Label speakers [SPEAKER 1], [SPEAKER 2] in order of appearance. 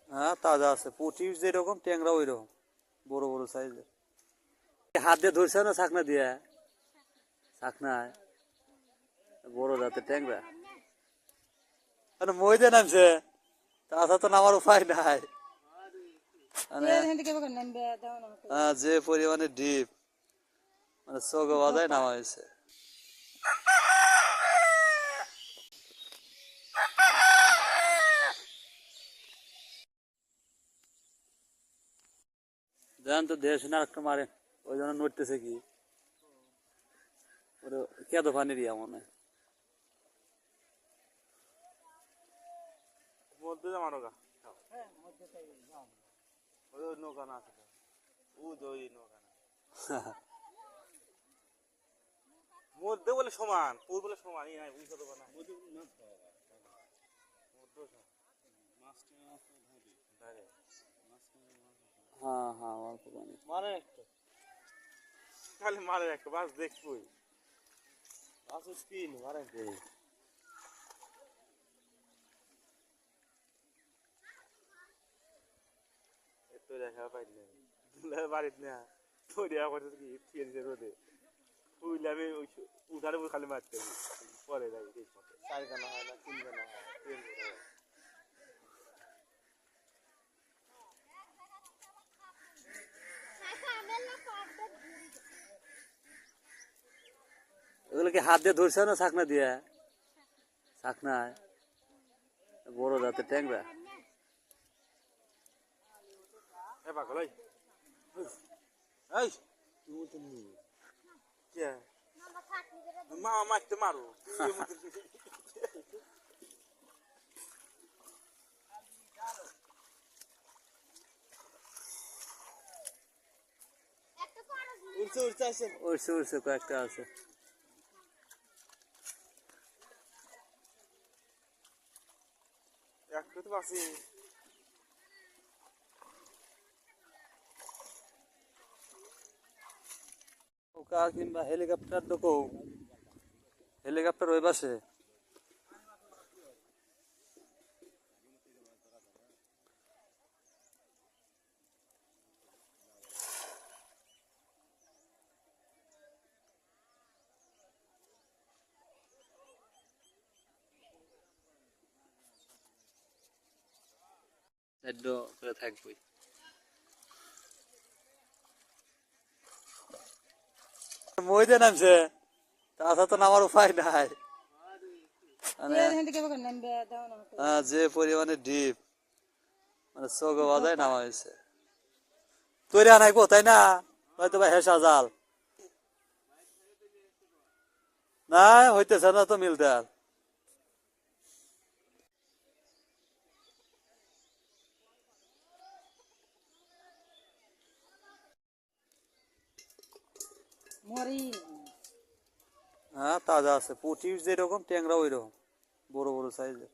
[SPEAKER 1] হ্যাঁ তাজা আছে, পুঁটি যেরকম ট্যাংরা ওই রকম বড় বড় সাইজের। হাত দিয়ে ধরছে না ছাকনা দিয়ে, ছাকনায় বড় জাতের ট্যাংরা। মই দিয়ে নামছে, তাছাড়া তো নামার উপায় নাই। যে পরিমাণে ডিপ, মানে চোখ বাজায় নামা হয়েছে। জান তো দেশ না একটা মারে, ওই জন্য নড়তেছে কি কেদো পানি দিয়া মনে হয়।
[SPEAKER 2] মধ্যে মারো গা, ওই নৌকা না আছে, ওই নৌকা না মধ্যে বলে সমান, পুর বলে সমান, এই নাই উল্টো দেবো না।
[SPEAKER 1] হ্যাঁ হ্যাঁ অল্প পানি
[SPEAKER 2] মারে একটা, খালি মারে একটা বাস দেখবই, বাস স্পিন মারে তো দেখা পাইনি বাড়িতে না তৈরি করছে কি ফিরে রোদে ফুইলে আমি উঠারে খালি মারতে পরে যাই ঠিক মতো, 4 গানা হয় না 3 গানা হয়,
[SPEAKER 1] ওগুলো কি হাত দিয়ে ধরছে না ছাকনা দিয়ে, ছাকনায় বড় জাতের ট্যাংরা।
[SPEAKER 2] পাগল এই মা মারতে মারো
[SPEAKER 1] উড়ছে উড়ছে কয়েকটা আছে।
[SPEAKER 2] একটা তো আছে।
[SPEAKER 1] নৌকা কিংবা হেলিকপ্টার তো কৌ, হেলিকপ্টার ওই পাশে। থাকবই মই দিয়ে নামছে, তাছাড়া তো নামার উপায় নাই। যে পরিমাণে ডিপ, মানে চোখ বাজায় নামা হয়েছে। তৈরি আনাই কোথায় না, হয়তো বা হেসা জাল না হইতেছে না তো মিলতে আর। হ্যাঁ তাজা আছে, পুঁটি যেরকম ট্যাংরা ওই রকম বড় বড় সাইজের।